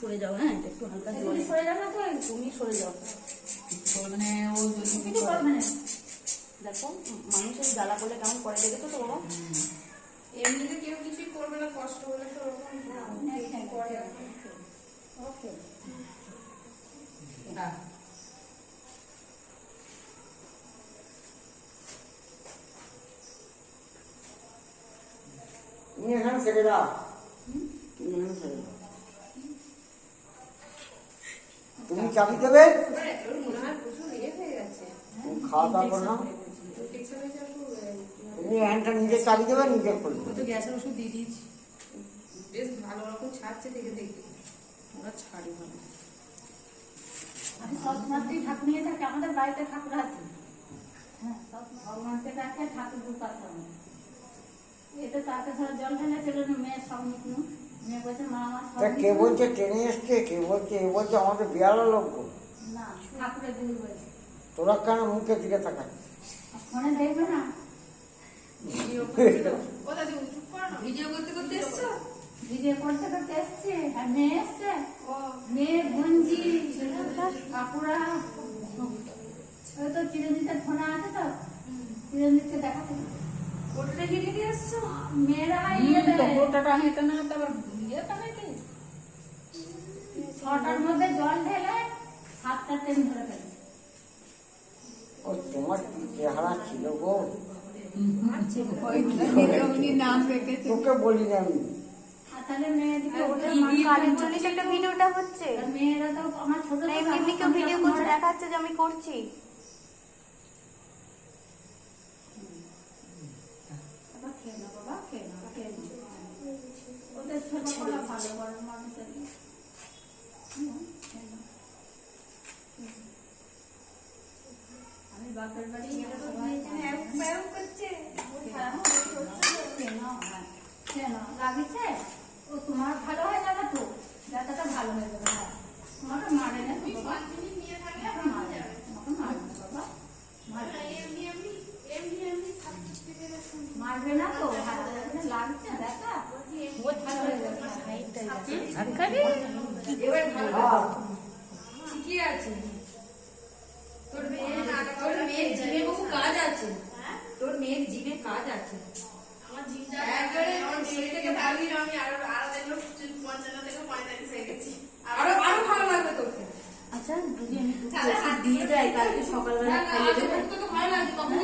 সরে যাও, হ্যাঁ একটু হালকা সরে যাও না তো, তুমি সরে যাও মানে ও কিছু করবে না। দেখো মানুষের জ্বালা করলে কেমন করে, দেখেছো তো বাবা? এমনিতে কেউ কিছুই করবে না, কষ্ট হলে তো ওরকম করে। ওকে তুমি এখানে ছেড়ে দাও, তুমি এখানে ছেড়ে দাও। তুমি চাবি দেবে, খাওয়া দাওয়া করো না। তুমি হ্যান্ডটা নিজে চাবি দেবে, নিজে করবে। তো গ্যাসের ওষুধ দিয়ে দিয়েছি, বেশ ভালো রকম ছাড়ছে, দেখে দেখবে ওরা ছাড়ি ভালো। আমি সবসময় ঠাকুর নিয়ে থাকি, আমাদের বাড়িতে ঠাকুর আছে, হ্যাঁ সব ভগবানকে ডাকে, ঠাকুর ঢুকাতে হবে। এতে তাকে ধর জল ঢেলে চলে মেয়ের সব নিকনু, মেয়ে বলছে মা আমার সব কে বলছে ট্রেনে এসছে, কে বলছে এ বলছে আমাদের বিয়ালো লোক। না ঠাকুরের দিদি বলছে। তোরা কেন মুখের দিকে তাকাচ্ছিস? ফোনে দেখবে না, ভিডিও করতে করতে এসছো? ভিডিও করতে করতে এসছে, আর মেয়ে এসছে, মেয়ে ভঞ্জি কাকুরা, ওই তো চিরঞ্জিতের ফোনে আছে তো, চিরঞ্জিতকে দেখাতে ওটা রেখে দিয়ে এসছো? মেয়েরা ইয়ে দেয়, ওটাটা হেঁটে না তো আবার ইয়েটা নাকি 6টার মধ্যে জল ঢেলে 7টা ট্রেন ধরে ফেলে। ও তোমার কি চেহারা ছিল গো, নাম রেখেছে। তোকে বলি না আমি। আর তাহলে মেয়েদিকে ওদের কালীচল্লিশ একটা ভিডিওটা হচ্ছে, মেয়েরা তো আমার ছোট না এমনি কেউ ভিডিও করছে, দেখাচ্ছে যে আমি করছি। খেয়ে না বাবা, খেয়ে না, খেয়ে না, ওদের সেবা করা ভালো, বড় মানুষের আমি বাপের বাড়ি গেলে সবাই লাগিছে, ও তোমার ভালো হয়ে যাবে তো, ব্যথাটা ভালো হয়ে যাবে। হ্যাঁ তোমাকে মারে না তো বাবা, তোমাকে মারে না, তোমাকে মারে না বাবা, মারবে না তো, লাগছে ব্যথা ভালো হয়ে যাবে। এবার ভালো ঠিকই আছে। তোর মেয়ের জিমে বহু কাজ আছে, তোর মেয়ের জিমে কাজ আছে। আমার জিমটা একবারে শরীরটাকে ভালোই, আমি আরো দেখলো 55 থেকে 45 হয়ে গেছি। আরো ভালো লাগবে তোকে। আচ্ছা যদি আমি দিয়ে যাই কালকে সকালবেলা খাইয়ে দেবো। তোকে ভালো লাগবে, কখন